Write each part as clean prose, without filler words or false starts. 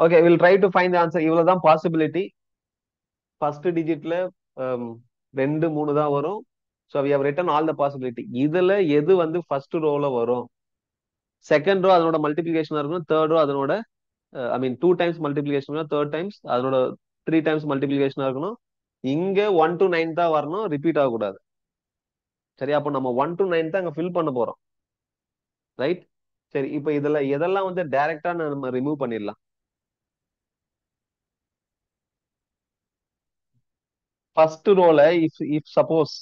Okay, will try to find answer. இவ்வளவுதான் possibility. First டிஜிட்ல ரெண்டு மூணு தான் வரும். So we have written all the possibility. இதுல எது வந்து ஃபர்ஸ்ட் ரோல வரும்? செகண்ட் ரோ அதனோட மல்டிபிளிகேஷனா இருக்கணும். தேர்ட் ரோ அதனோட I mean two times multiplication, third times அதனோட த்ரீ டைம்ஸ் மல்டிபிளிகேஷனா இருக்கணும். இங்க 1 to 9 தான் வரணும், ரிப்பீட் ஆகக்கூடாது. சரியா? அப்போ நம்ம 1 to 9 தான் அங்க ஃபில் பண்ண போறோம். ரைட்? சரி, இப்போ இதுல எதெல்லாம் வந்து டைரக்டா நம்ம ரிமூவ் பண்ணிடலாம்? ஃபர்ஸ்ட் ரோல if suppose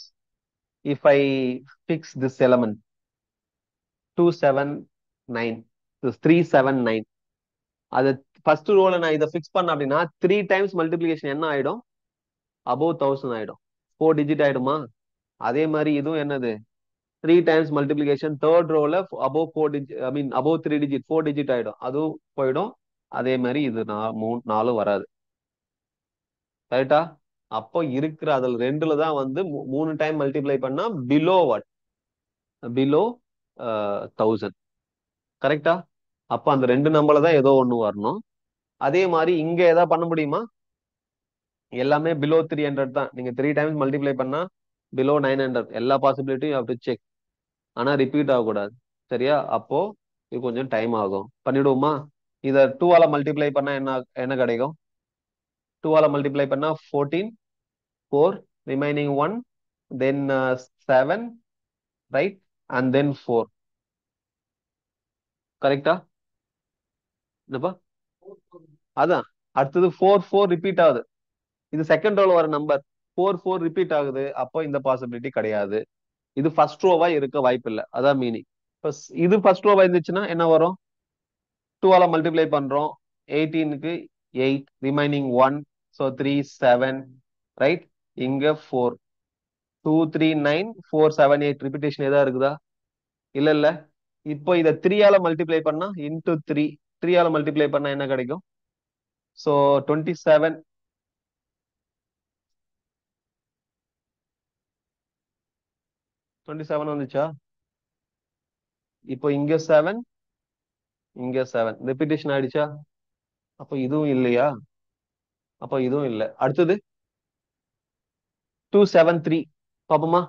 if I fix this element 279, 379, அது ஃபர்ஸ்ட் ரோல நான் இதை ஃபிக்ஸ் பண்ண அப்படின்னா த்ரீ டைம்ஸ் மல்டிபிளிகேஷன் என்ன ஆயிடும்? அபோவ் 1000 ஆயிடும். 4 டிஜிட் ஆயிடுமா? அதே மாதிரி இதுவும் என்னது? த்ரீ டைம்ஸ் மல்டிபிளிகேஷன் தேர்ட் ரோல above 4 digit, I mean above 3 digit, 4 digit ஆயிடும். அதுவும் போயிடும். அதே மாதிரி இது நாலும் வராது. கரெக்டா? அப்போ இருக்கிற அதுல ரெண்டுல தான் வந்து 3 டைம் மல்டிப்ளை பண்ணா பிலோ வாட்? பிலோ 1000. கரெக்டா? அப்ப அந்த ரெண்டு நம்பர்ல தான் ஏதோ ஒண்ணு வரணும். அதே மாதிரி இங்க ஏதாவது பண்ண முடியுமா? எல்லாமே பிலோ 300 தான். நீங்க த்ரீ டைம்ஸ் மல்டிப்ளை பண்ணா பிலோ 900. எல்லா பாசிபிலிட்டியும் யூ டு செக். ஆனா ரிப்பீட் ஆகக்கூடாது. சரியா? அப்போ இது கொஞ்சம் டைம் ஆகும். பண்ணிடுவோமா? இத 2 ஆல மல்டிப்ளை பண்ணா என்ன என்ன கிடைக்கும்? 2 ஆல மல்டிப்ளை பண்ணா 14, 4, remaining 1, then 7, right, and then 4. கரெக்டா? என்னப்பா? அதான். அடுத்தது 4 4 ரிப்பீட் ஆகுது. இது செகண்ட் ரோல வர நம்பர். 4 4 ரிப்பீட் ஆகுது. அப்போ இந்த பாசிபிலிட்டி கிடையாது. இது ஃபர்ஸ்ட் ரோவா இருக்க வாய்ப்பு இல்லை. அதான் மீனிங். இது ஃபர்ஸ்ட் ரோவா இருந்துச்சுன்னா என்ன வரும்? 2 ஆல மல்டிப்ளை பண்றோம். 18க்கு 8, ரிமைனிங் 1, ஸோ 3 7, ரைட். இங்க 4, 2 3 9, 4 7 8 ரிப்பிட்டேஷன் ஏதா இருக்குதா? இல்ல இல்ல. இப்போ இதை 3 ஆல மல்டிப்ளை பண்ணா இன்டூ 3, 3 ஆல மல்டிப்ளை பண்ணா என்ன கிடைக்கும்? ஸோ 27, 27 வந்துச்சா? இப்போ இங்க 7, இங்க 7 ரிப்பிட்டேஷன் ஆயிடுச்சா? அப்போ இதுவும் இல்லையா? அப்போ இதுவும் இல்லை. அடுத்தது 273 பாப்போமா?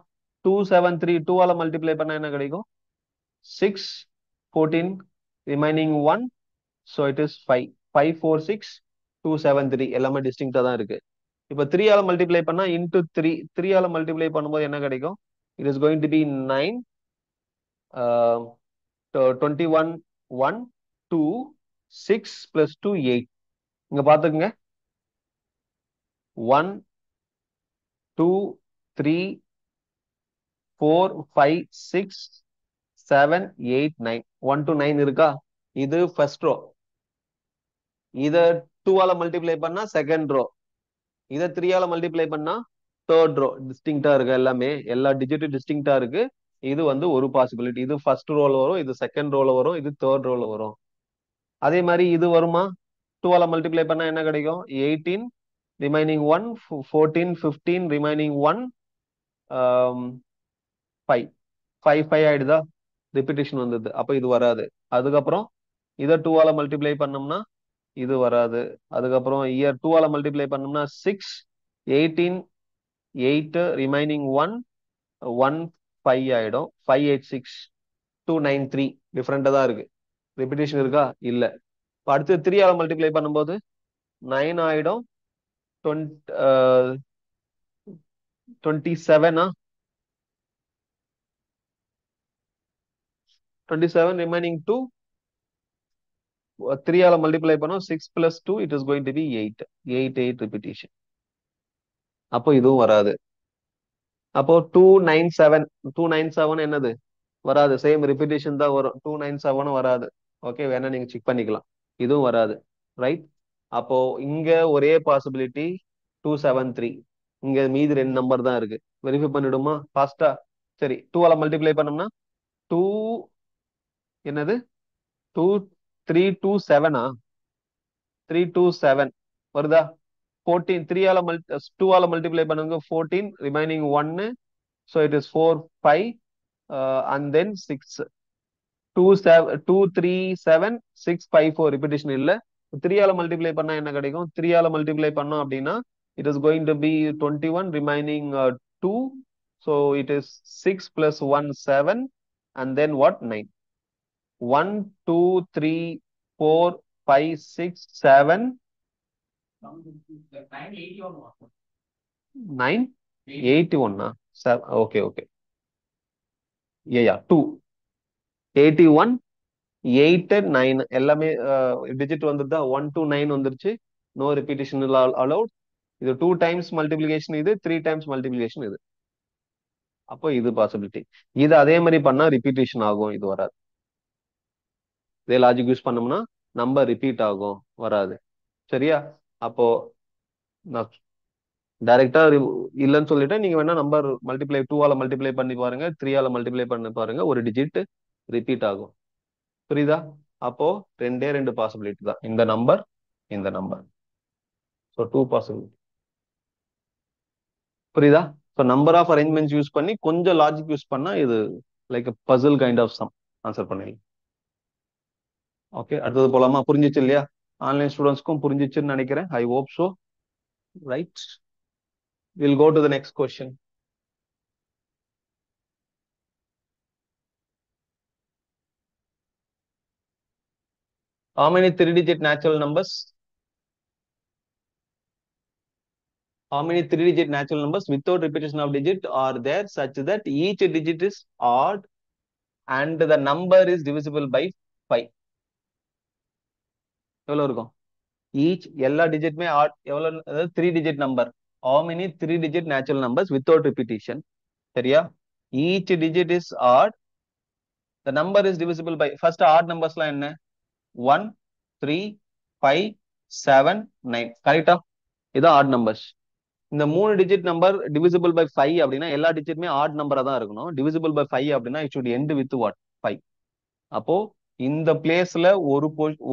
273 2 ஆல மல்டிப்ளை பண்ணா என்ன கிடைக்கும்? 6 14, ரிமைனிங் 1, ஸோ இட் இஸ் 5 5 4 6 273. எல்லாமே டிஸ்டிங்டா தான் இருக்கு. இப்போ 3 ஆல மல்டிப்ளை பண்ணா இன்டூ 3, 3 ஆல மல்டிப்ளை பண்ணும்போது என்ன கிடைக்கும்? It is going to be 9, 21 1 2 6 plus 2 8. இங்க பாத்துக்கங்க. 1 2 3 4 5 6 7 8 9, 1 to 9 இருக்கா? இது ஃபர்ஸ்ட் ரோ. இத 2 ஆல மல்டிப்ளை பண்ணா செகண்ட் ரோ. இத 3 ஆல மல்டிப்ளை பண்ணா தேர்ட் ரோ. டிஸ்டிங்டா இருக்கு. எல்லாமே எல்லா டிஜிட்டும் டிஸ்டிங்டா இருக்கு. இது வந்து ஒரு பாசிபிலிட்டி. இது ஃபர்ஸ்ட் ரோல வரும், இது செகண்ட் ரோல வரும், இது தேர்ட் ரோல வரும். அதே மாதிரி இது வருமா? 2 ஆல மல்டிப்ளை பண்ணா என்ன கிடைக்கும்? 18, ரிமைனிங் 1, 14 15, ரிமைனிங் 1, 5 5 5 ஆயிடுதா? ரிப்பிட்டேஷன் வந்தது. அப்ப இது வராது. அதுக்கப்புறம் இதை 2 ஆல மல்டிப்ளை பண்ணோம்னா இது வராது. அதுக்கப்புறம் இயர் 2 ஆல மல்டிப்ளை பண்ணோம்னா 6 18 8, ரிமைனிங் 1 1 5 ஆயிடும். 5 8 6 2 9 3. டிஃபரெண்டா தான் இருக்கு. ரிப்பிட்டேஷன் இருக்கா? இல்ல. இப்ப அடுத்து 3 ஆல மல்டிப்ளை பண்ணும்போது 9 ஆயிடும். 27, 27 ரிமைனிங் 2, 3 ஆல மல்டிப்ளை பண்ணோம் 6 plus 2, it is going to be 8 8 8 repetition. அப்போ இதுவும் வராது. அப்போ 297, 297 என்னது? வராது. சேம் ரிப்பிட்டேஷன் தான் வரும். 297 வராது. ஓகே, வேணா நீங்க செக் பண்ணிக்கலாம். இதுவும் வராது. ரைட். அப்போ இங்க ஒரே பாசிபிலிட்டி 273. இங்க மீதி ரெண்டு நம்பர் தான் இருக்கு. வெரிஃபை பண்ணிடுமா ஃபாஸ்டா? சரி, 2 ஆல மல்டிப்ளை பண்ணோம்னா 2 என்னது? 2 3 2 7, 327 வருதா? 14 3 ஆல 2 ஆல மல்டிப்ளை பண்ணுங்க 14, remaining 1, so it is 4 5, and then 6 2 7 2 3 7 6 5 4 repetition இல்ல. 3 ஆல மல்டிப்ளை பண்ணா என்ன கிடைக்கும்? 3 ஆல மல்டிப்ளை பண்ணோம் அப்படின்னா it is going to be 21 remaining 2. So it is 6 plus 1 7 and then what 9. 1 2 3 4 5 6 7 9 81. Okay, okay. Yeah, 2 81 8 9 எல்லாமே டிஜிட் வந்துருதா? 1 to 9 வந்துருச்சு. No repetition allowed. இது 2 டைம்ஸ் மல்டிபிளிகேஷன், இது 3 டைம்ஸ் மல்டிபிளிகேஷன் இது. அப்போ இது பாசிபிலிட்டி. இது அதே மாதிரி பண்ணா ரிப்பீட்டேஷன் ஆகும், இது வராது. இதே லாஜிக் யூஸ் பண்ணோம்னா நம்பர் ரிப்பீட் ஆகும், வராது. சரியா? அப்போ நான் டைரக்டா இல்லைன்னு சொல்லிட்டேன். நீங்க வேணா நம்பர் மல்டிப்ளை 2 ஆல மல்டிப்ளை பண்ணி பாருங்க, 3 ஆல மல்டிப்ளை பண்ணி பாருங்க, ஒரு டிஜிட் ரிப்பீட் ஆகும். புரியுதா? அப்போ ரெண்டே ரெண்டு பாசிபிலிட்டி தான், இந்த நம்பர் இந்த நம்பர். So 2 possibility. புரியுதா? So number of arrangements use பண்ணி கொஞ்சம் லாஜிக் யூஸ் பண்ணா இது like puzzle kind of some answer பண்ணிடலாம். ஓகே, அடுத்தது போலாமா? புரிஞ்சிச்சு இல்லையா? ஆன்லைன் ஸ்டூடெண்ட்ஸ்க்கும் புரிஞ்சிச்சுன்னு நினைக்கிறேன். I hope so. Right, will go to the next question. How many 3-digit natural numbers? How many 3-digit natural numbers without repetition of digit are there such that each digit is odd and the number is divisible by 5? எவ்வளவு இருக்கும்? Each எல்லா டிஜிட்மே add எவ்வளவு? அதாவது 3-digit number. How many 3-digit natural numbers without repetition? சரியா? Each digit is odd. The number is divisible by, first odd numbers என்ன? 1 3 5 7 9. கரெக்டா? இதான் odd numbers. இந்த 3 டிஜிட் நம்பர் டிவிசிபிள் பை 5 அப்படின்னா எல்லா டிஜிட்டுமே ஆட் நம்பரா தான் இருக்கணும். டிவிசிபிள் பை 5 அப்படின்னா it should end with what? 5. அப்போ இந்த பிளேஸ்ல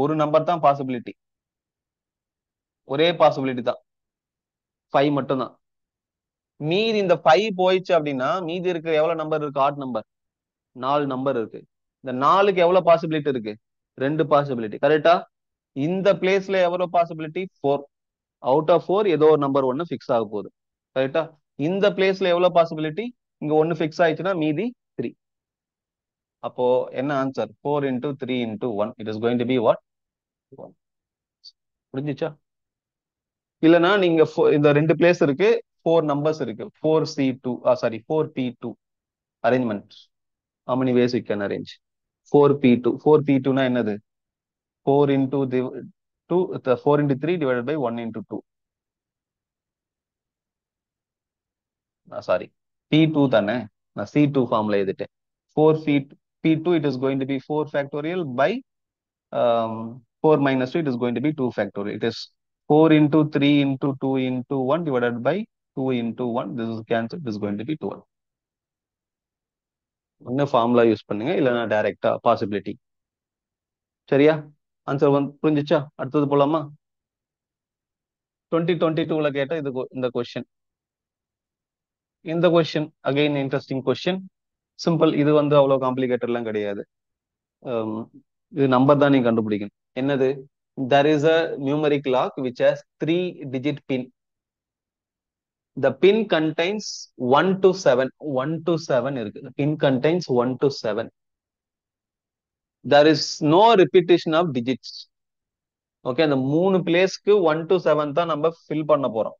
ஒரு நம்பர் தான் பாசிபிலிட்டி, ஒரே பாசிபிலிட்டி தான் 5 மட்டும் தான். மீதி இந்த 5 போயிடுச்சு அப்படின்னா மீதி இருக்கிற எவ்வளவு நம்பர் இருக்கு? ஆட் நம்பர் 4 நம்பர் இருக்கு. இந்த 4க்கு எவ்வளவு பாசிபிலிட்டி இருக்கு? 2 பாசிபிலிட்டி. கரெக்டா? இந்த பிளேஸ்ல எவ்வளவு பாசிபிலிட்டி? 4. அவுட் ஆஃப் 4 ஏதோ ஒரு நம்பர் ஒன்னு பிக்ஸ் ஆக போகுது. கரெக்டா? இந்த பிளேஸ்ல எவ்வளவு பாசிபிலிட்டி? இங்க ஒன்னு பிக்ஸ் ஆயிடுச்சுன்னா மீதி 3. அப்போ என்ன answer? 4 into 3 into 1. It is going to be what? 1. புரிஞ்சுச்சா? இல்லனா நீங்க இந்த ரெண்டு பிளேஸ் இருக்கு, 4 நம்பர்ஸ் இருக்கு. 4C2 sorry 4P2 arrangement. How many ways you can arrange? 4P2. 4P2 னா என்னது? 4 into 2, 4 into 3 divided by 1 into 2. Sorry, P2 தானே, நான் C2 ஃபார்ம்ல எழுதிட்டேன். 4P2 it is going to be 4 factorial by 4 minus 2, it is going to be 2 factorial. It is 4 into 3 into 2 into 1 divided by 2 into 1. This is cancelled. This is going to be 12. என்ன formula use பண்ணுங்க, இல்லைன்னா டைரக்டா possibility. சரியா? Answer வந்து புரிஞ்சிச்சா? அடுத்தது போலாமா? 2022ல கேட்ட இது இந்த கொஸ்டின். இந்த question again interesting question. Simple. இது வந்து அவ்வளவு காம்ப்ளிகேட்டட்லாம் கிடையாது. இது நம்பர் தான் நீங்க கண்டுபிடிக்கணும். என்னது? there is a numeric lock which has 3-digit pin. The pin contains 1 to 7. 1 to 7 இருக்கு. The pin contains 1 to 7. There is no repetition of digits. Okay, அந்த 3 பிளேஸ்க்கு 1 to 7 தான் நம்ம ஃபில் பண்ண போறோம்.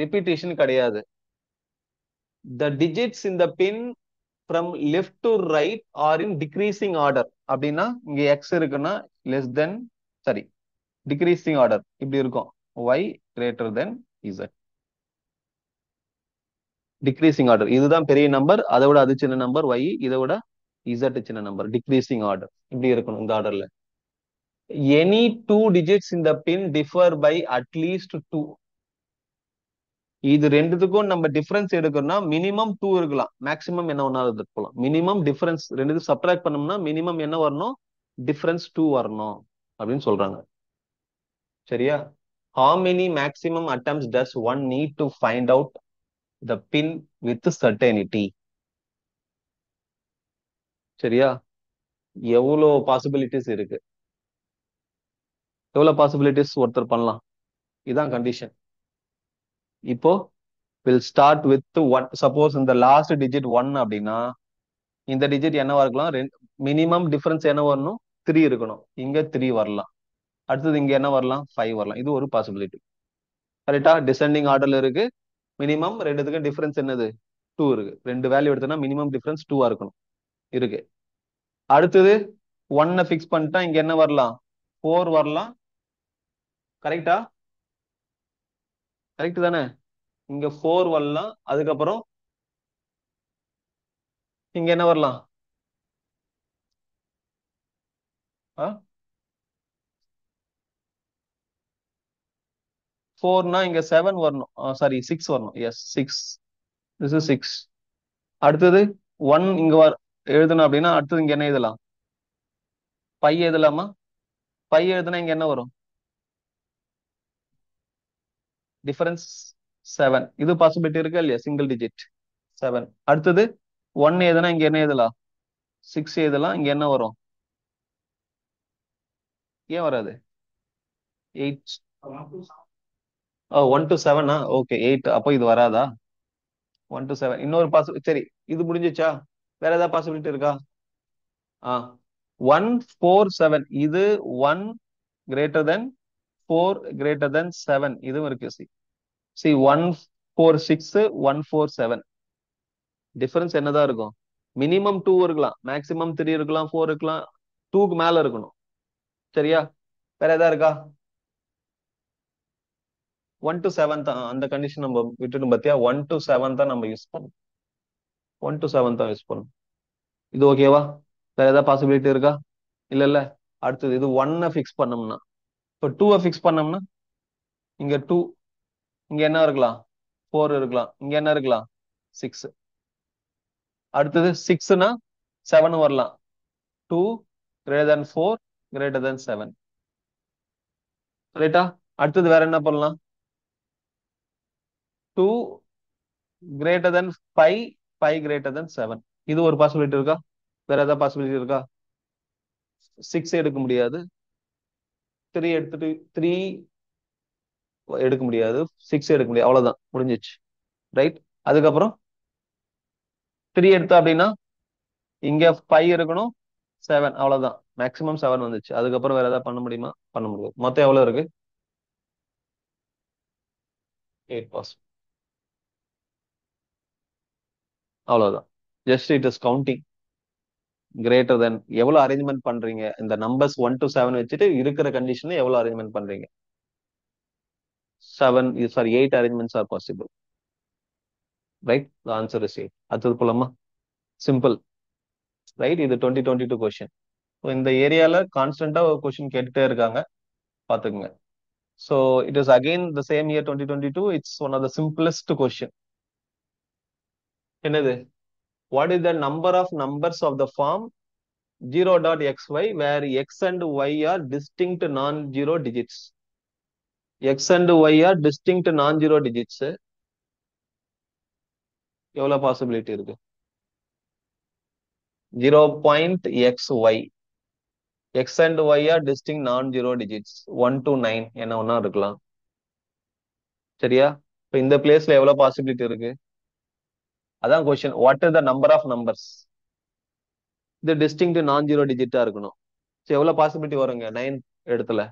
ரிப்பீட்டேஷன் கிடையாது. The digits in the pin from left to right are in decreasing order. அப்படின்னா இங்க x இருக்குன்னா less than, சரி, decreasing order இப்படி இருக்கும். y greater than z. Decreasing order. இதுதான் பெரிய நம்பர், அதை விட அது சின்ன நம்பர் y, இதை விட z சின்ன நம்பர். டிக்ரீசிங் ஆர்டர் இப்படி இருக்கணும் இந்த ஆர்டர்ல. Any 2 digits in the pin differ by at least 2. இது ரெண்டுத்துக்கும் நம்ம டிஃபரன்ஸ் எடுக்கணும்னா மினிமம் 2 இருக்கலாம், மேக்ஸிமம் என்ன ஒன்னாலும் இருக்கலாம். மினிமம் டிஃபரன்ஸ் ரெண்டுத்துக்கும் சப்ட்ராக்ட் பண்ணோம்னா மினிமம் என்ன வரணும்? டிஃபரன்ஸ் 2 வரணும் அப்படின்னு சொல்றாங்க. சரியா? how many maximum attempts does one need to find out the pin with certainty? சரியா? எவ்வளோ பாசிபிலிட்டிஸ் இருக்கு? எவ்வளவு பாசிபிலிட்டிஸ் ஒருத்தர் பண்ணலாம்? இதான் கண்டிஷன். இப்போ will start with one. Suppose இந்த லாஸ்ட் டிஜிட் ஒன் அப்படின்னா இந்த டிஜிட் என்னவா இருக்கலாம்? மினிமம் டிஃபரன்ஸ் என்ன வரணும்? 3 இருக்கணும். இங்க 3 வரலாம். அடுத்தது இங்க என்ன வரலாம்? 5 வரலாம். இது ஒரு பாசிபிலிட்டி. கரெக்டா? டிசெண்டிங் ஆர்டர்ல இருக்கு. மினிமம் ரெண்டுத்துக்கும் டிஃபரன்ஸ் என்னது? 2 இருக்கு. ரெண்டு வேல்யூ எடுத்தோம்னா மினிமம் டிஃபரன்ஸ் 2 இருக்கணும். இருக்கு. அடுத்தது 1 ஃபிக்ஸ் பண்ணிட்டா இங்க என்ன வரலாம்? 4 வரலாம். கரெக்டா? கரெக்ட் தானே? இங்க 4 வரலாம். அதுக்கப்புறம் இங்க என்ன வரலாம்? 4னா இங்க 7 வரணும். சாரி 6 வரணும். எஸ் 6. This is 6. அடுத்தது 1 இங்க எழுதணும் அப்படின்னா அடுத்தது இங்க என்ன எழுதலாம்? 5 எழுதலாமா? 5 எழுதுனா இங்க என்ன வரும்? டிஃபரன்ஸ் 7. இது பாசிபிலிட்டி இருக்கா இல்லையா? Single digit 7. அடுத்தது 1 எழுதுனா இங்க என்ன எழுதலாம்? 6 எழுதலாம். இங்க என்ன வரும்? ஏன் வராது? 8. 1 to 7. ஓகே 8. அப்போ இது வராதா? 1 to 7. இன்னொரு பாசிபிலிட்டி. சரி, இது முடிஞ்சிச்சா? வேற ஏதாவது பாசிபிலிட்டி இருக்கா? ஆ 1 4 7. இது 1 கிரேட்டர் தென் 4 கிரேட்டர் தென் 7. இதுவும் இருக்கு. சி 1 4 6 1 4 7. டிஃபரன்ஸ் என்னதான் இருக்கும்? மினிமம் 2 இருக்கலாம், மேக்ஸிமம் 3 இருக்கலாம், 4 இருக்கலாம். 2க்கு மேல இருக்கணும். சரியா? வேற ஏதா இருக்கா? 1 to 7 தான் அந்த கண்டிஷன் நம்ம விட்டுட்டு பாத்தியா? 1 to 7 தான் நம்ம யூஸ் பண்ணணும். 1 to 7 தான் யூஸ் பண்ணணும். இது ஓகேவா? வேற ஏதாவது பாசிபிலிட்டி இருக்கா? இல்ல இல்ல. அடுத்தது இது 1 ஃபிக்ஸ் பண்ணோம்னா, இப்போ 2 ஃபிக்ஸ் பண்ணோம்னா இங்க 2. இங்க என்ன இருக்கலாம்? 4 இருக்கலாம். இங்க என்ன இருக்கலாம்? 6. அடுத்தது 6னா 7 வரலாம். 2 greater than 4 greater than 7. ரைட்டா? அடுத்தது வேற என்ன பண்ணலாம்? 2 greater than 5 5 greater than 7. இது ஒரு பாசிபிலிட்டி இருக்கா? வேற ஏதாவது பாசிபிலிட்டி இருக்கா? 6 எடுக்க முடியாது. 3 எடுத்துட்டு 3 எடுக்க முடியாது. 6 எடுக்க முடியாது. அவ்வளவுதான், முடிஞ்சிச்சு. ரைட்? அதுக்கப்புறம் 3 எடுத்தா அப்படின்னா இங்க 5 இருக்கணும், 7. அவ்வளவுதான், மேக்ஸிமம் 7 வந்துச்சு. அதுக்கப்புறம் வேற ஏதாவது பண்ண முடியுமா? பண்ண முடியாது. மொத்தம் எவ்வளவு இருக்கு? 8 பாஸ். அவ்வளவுதான். Just it is counting greater than. எவ்வளவு அரேஞ்ச்மெண்ட் பண்றீங்க இந்த நம்பர்ஸ் 1 to 7 வச்சுட்டு இருக்கிற கண்டிஷன்ல எவ்வளவு அரேஞ்ச்மெண்ட் பண்றீங்க? 7 sorry 8 arrangements R possible. Right? The answer is 8. அடுத்தது போலாமா? சிம்பிள். ரைட்? இது 2022 கொஸ்டின். இந்த ஏரியால கான்ஸ்டன்டா ஒரு கொஸ்டின் கேட்டுட்டே இருக்காங்க, பாத்துக்கோங்க. So it is again the same year 2022. It's one of the simplest question. என்னது? What is the number of numbers of the form 0.xy where x and y are distinct non-zero digits? x and y are distinct non-zero digits. எவ்வளவு possibility இருக்கு? 0.xy. x and y are distinct non-zero digits. 1 to 9 என்ன ஒண்ணா இருக்கலாம். சரியா? இப்ப இந்த பிளேஸ்ல எவ்வளவு பாசிபிலிட்டி இருக்கு? அதான் question. What is the number of numbers? இது டிஸ்டிங்க்ட் நான் ஜீரோ டிஜிட்டா இருக்கணும். எவ்வளவு பாசிபிலிட்டி வருங்க 9 இடத்துல?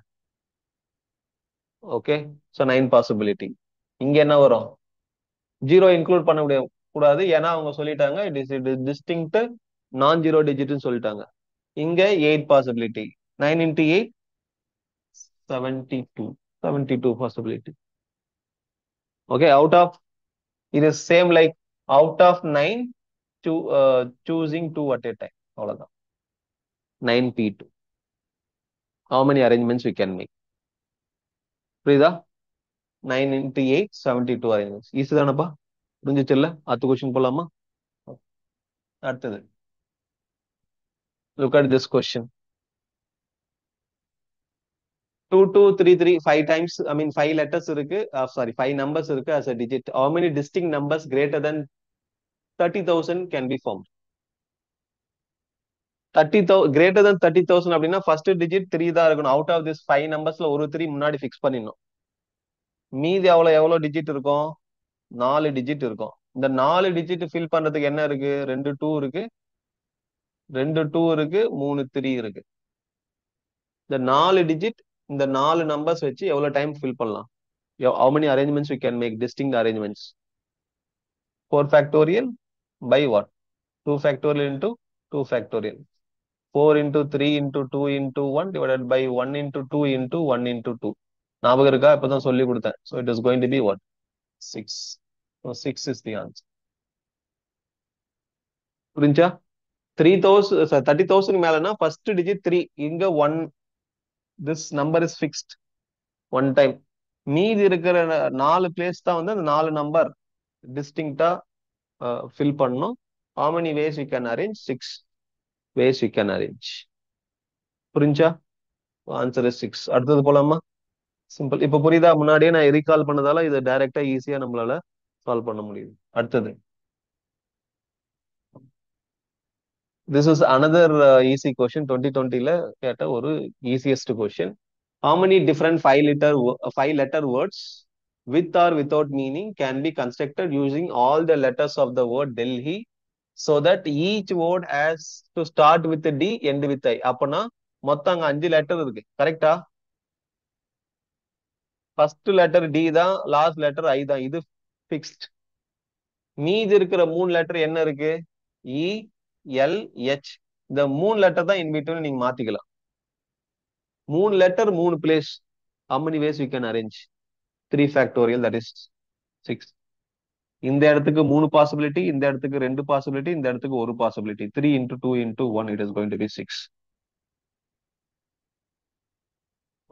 Okay, so 9 possibility. இங்க என்ன வரும்? 0 இன்க்ளூட் பண்ண கூடாது, ஏன்னா அவங்க சொல்லிட்டாங்க it is distinct non zero டிஜிட்னு சொல்லிட்டாங்க. இங்க 8 possibility. 9 into 8 72. 72 possibility. Okay, out of இது same like out of 9 choosing 2 at a time. அவ்வளவுதான். 9p2. How many arrangements we can make? புரியுதா? 9 into 8 72 arrangements. ஈஸி தானப்பா? புரிஞ்சிச்சு இல்ல? அடுத்த கொஸ்டின் போலாமா? அடுத்தது look at this question. 2233 5 times, I mean 5 letters இருக்கு, sorry 5 numbers இருக்கு as a digit. How many distinct numbers greater than 30,000 can be formed? greater than 30,000 அப்படின்னா ஃபர்ஸ்ட் டிஜிட் 3 தான் இருக்கணும். அவுட் ஆஃப் திஸ் 5 நம்பர்ஸ்ல ஒரு 3 முன்னாடி ஃபிக்ஸ் பண்ணிடணும். மீதி எவ்வளவு டிஜிட் இருக்கும்? 4 டிஜிட் இருக்கும். இந்த 4 டிஜிட் ஃபில் பண்றதுக்கு என்ன இருக்கு? 2 2 இருக்கு, 2 2 இருக்கு, 3 3 இருக்கு. இந்த 4 டிஜிட், இந்த 4 நம்பர்ஸ் வச்சு எவ்வளவு டைம் ஃபில் பண்ணலாம்? How many arrangements we can make? Distinct arrangements. 4 factorial by what? 2 factorial into 2 factorial. 4 into 3 into 2 into 1 divided by 1 into 2 into 1 into 2. ஞாபகம் இருக்கா? இப்பதான் சொல்லி கொடுத்தேன். So it is going to be what? 6. So 6 is the answer. புரிஞ்சா? 3000 30,000 மேலனா first digit 3. இங்க 1. This number is fixed. One time. மீதி இருக்கிற 4 place தான் வந்து அந்த 4 நம்பர் டிஸ்டிங்டா ஃபில் பண்ணணும். How many ways we can arrange? 6 ways we can arrange. புரிஞ்சா? Answer is 6. அடுத்தது போலாமா? சிம்பிள். இப்ப புரியுதா? முன்னாடியே நான் ரீகால் பண்ணதால இது டைரக்டா ஈஸியா நம்மளால சால்வ் பண்ண முடியுது. அடுத்தது, this is another easy question. 2020ல கேட்ட ஒரு easiest question. How many different five letter words with or without meaning can be constructed using all the letters of the word Delhi so that each word has to start with D, end with I? அப்பனா மொத்தம் அங்க 5 letter இருக்கு. கரெக்டா? First letter D தான், last letter I தான். இது fixed. மீதி இருக்கிற 3 லெட்டர் என்ன இருக்கு? இ, எல், எச். இந்த 3 லெட்டர் தான் இன் பிட்வீன் நீங்க மாத்திக்கலாம். 3 letter 3 place. How many ways we can arrange? 3 factorial, that is 6. இந்த இடத்துக்கு 3 பாசிபிலிட்டி, இந்த இடத்துக்கு 2 பாசிபிலிட்டி, இந்த இடத்துக்கு 1 possibility. 3 into 2 into 1, it is going to be 6.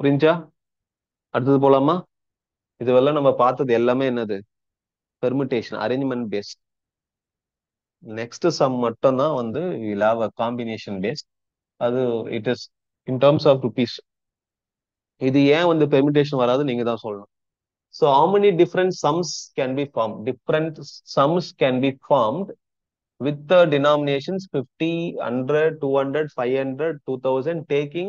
புரிஞ்சா? அடுத்தது போலாமா? இதுவெல்லாம் நம்ம பார்த்தது எல்லாமே என்னது? Permutation, arrangement based. Next sum மட்டும் தான் வந்து we'll have a combination based. அது it is in terms of rupees. இது ஏன் வந்து பெர்முடேஷன் வராது நீங்க தான் சொல்லணும். So how many different sums can be formed? Different sums can be formed with the denominations 50, 100, 200, 500, 2000, taking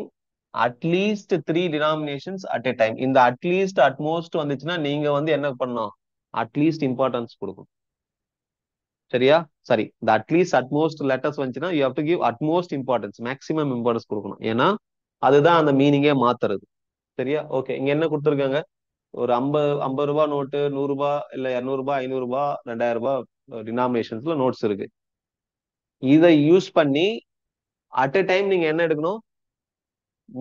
at least 3 denominations at a time. இந்த at least, at most வந்துச்சுன்னா நீங்க வந்து என்ன பண்ணணும்? At least importance கொடுக்கும். சரியா? சரி, இந்த at least, at most letters வந்துச்சுன்னா you have to give at most importance, maximum importance கொடுக்கணும். ஏன்னா அதுதான் அந்த மீனிங்கே மாத்துறது. சரியா? ஓகே, இங்க என்ன கொடுத்துருக்காங்க? ஒரு 50 ரூபாய் நோட்டு, 100 ரூபாய், இல்ல 200 ரூபாய், 500 ரூபாய், 2000 ரூபாய் டினாமினேஷன்ஸ்ல நோட்ஸ் இருக்கு. இதை யூஸ் பண்ணி அட் எ டைம் நீங்க என்ன எடுக்கணும்?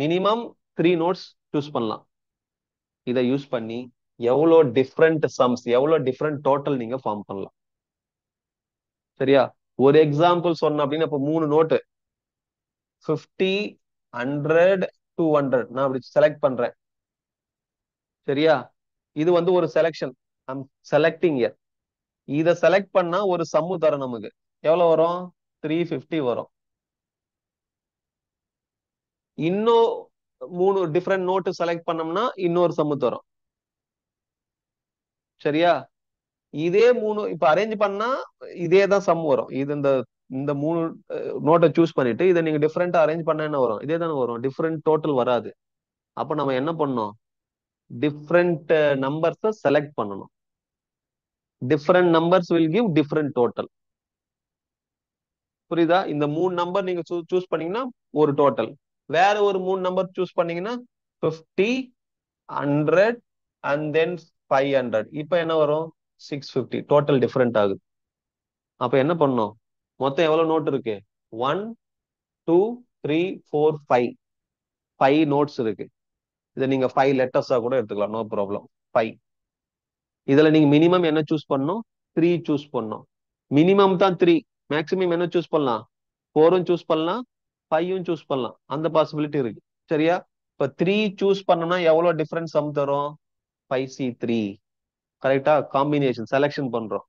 மினிமம் 3 நோட்ஸ் சூஸ் பண்ணலாம். இதை யூஸ் பண்ணி எவ்வளோ டிஃப்ரெண்ட் சம்ஸ், எவ்வளோ டிஃப்ரெண்ட் டோட்டல் நீங்க ஃபார்ம் பண்ணலாம். சரியா? ஒரு எக்ஸாம்பிள் சொன்ன அப்படின்னா இப்ப 3 நோட்டு 50, 100, 200 நான் அப்படி செலக்ட் பண்றேன். சரியா? இது வந்து ஒரு செலக்ஷன். I'm selecting year. இதை செலக்ட் பண்ணா ஒரு சம்மு தரும் நமக்கு. எவ்வளவு வரும்? 350 வரும். இன்னும் 3 டிஃப்ரெண்ட் நோட்டு செலக்ட் பண்ணோம்னா இன்னொரு சம்மு தரும். சரியா? இதே 3 இப்ப அரேஞ்ச் பண்ணா இதே தான் சம் வரும். இது இந்த 3 நோட்டை சூஸ் பண்ணிட்டு இதை நீங்க டிஃப்ரெண்டா அரேஞ்ச் பண்ண என்ன வரும்? இதே தானே வரும். டிஃப்ரெண்ட் டோட்டல் வராது. அப்ப நம்ம என்ன பண்ணணும்? டிஃப்ரெண்ட் நம்பர்ஸை செலக்ட் பண்ணணும். Different numbers will give different total. புரியுதா? இந்த 3 நம்பர் நீங்க சூஸ் பண்ணீங்கன்னா ஒரு டோட்டல். வேற ஒரு 3 நம்பர் சூஸ் பண்ணீங்கன்னா 50, 100 அண்ட் தென் 500. இப்ப என்ன வரும்? 650. டோட்டல் டிஃபரெண்ட் ஆகுது. அப்ப என்ன பண்ணும்? மொத்தம் எவ்வளவு நோட் இருக்கு? 1, 2, 3, 4, 5. 5 நோட்ஸ் இருக்கு. இதை நீங்க 5 லெட்டர்ஸா கூட எடுத்துக்கலாம். No problem. 5. இதுல நீங்க மினிமம் என்ன சூஸ் பண்ணணும்? 3 சூஸ் பண்ணணும். மினிமம் தான் 3. மேக்ஸிமம் என்ன சூஸ் பண்ணலாம்? 4ம் சூஸ் பண்ணலாம், 5ம் சூஸ் பண்ணலாம். அந்த பாசிபிலிட்டி இருக்கு. சரியா? இப்ப 3 சூஸ் பண்ணோம்னா எவ்வளவு டிஃபரன்ஸ் சம் தரும்? 5C3. கரெக்டா? காம்பினேஷன் செலக்ஷன் பண்றோம்.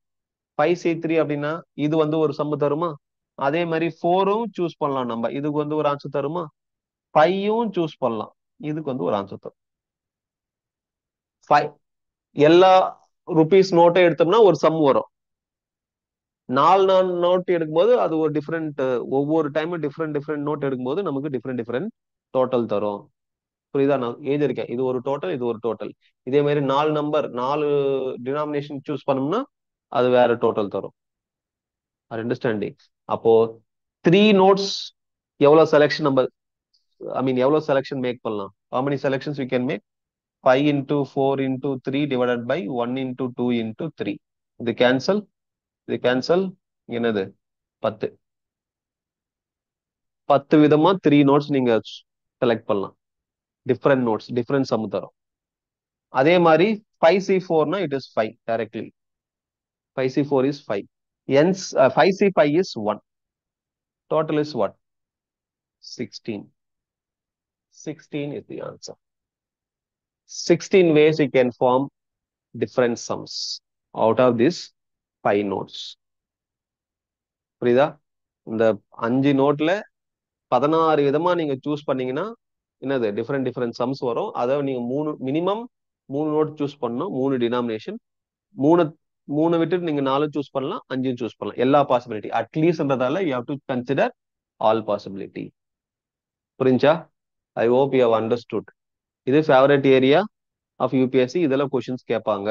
5C3 அப்படின்னா இது வந்து ஒரு சம் தருமா? அதே மாதிரி 4ம் சூஸ் பண்ணலாம். நம்ம இதுக்கு வந்து ஒரு ஆன்சர் தருமா? 5ம் சூஸ் பண்ணலாம். இதுக்கு வந்து ஒரு ஆன்சர் தரும். 5 எல்லா ருபீஸ் நோட்டை எடுத்தோம்னா ஒரு சம் வரும். 4 நோட் எடுக்கும்போது அது ஒரு டிஃப்ரெண்ட், ஒவ்வொரு டைமும் டிஃப்ரெண்ட் நோட் எடுக்கும்போது நமக்கு டிஃப்ரெண்ட் டோட்டல் தரும். புரியுதா? நான் எழுதியிருக்கேன், இது ஒரு டோட்டல், இது ஒரு டோட்டல். இதே மாதிரி 4 நம்பர் 4 டினாமினேஷன் சூஸ் பண்ணோம்னா அது வேற டோட்டல் தரும். அண்டர்ஸ்டாண்டிங்? அப்போ 3 நோட்ஸ் எவ்வளவு செலெக்ஷன் நம்ம, ஐ மீன் எவ்வளவு செலெக்ஷன் மேக் பண்ணலாம்? how many selections we can make? 5 into 4 into 3 divided by 1 into 2 into 3. இது கேன்சல், இது கேன்சல். என்னது? 10. 10 விதமா 3 நோட்ஸ் நீங்க செலக்ட் பண்ணலாம். டிஃப்ரெண்ட் நோட்ஸ், டிஃப்ரெண்ட் சம் தரும். அதே மாதிரி 5C4 it is 5 directly. 5C4 is 5. Hence 5C5 is 1. Total is what? 16. 16 is the answer. 16 ways you can form different sums out of this 5 notes. புரியுதா? இந்த 5 நோட்ல 16 விதமா நீங்க சூஸ் பண்ணீங்கன்னா என்னது டிஃப்ரெண்ட் சம்ஸ் வரும். அதை நீங்க மினிமம் 3 நோட் சூஸ் பண்ணணும், 3 டினாமினேஷன். 3 3 விட்டுட்டு நீங்க 4 சூஸ் பண்ணலாம், 5 சூஸ் பண்ணலாம். எல்லா பாசிபிலிட்டி அட்லீஸ்ட்ன்றதால you have to consider all possibility. புரிஞ்சா? I hope you have understood. இது ஃபேவரட் ஏரியா ஆஃப் யூபிஎஸ்சி. இதெல்லாம் கொஸ்டின்ஸ் கேட்பாங்க.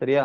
சரியா?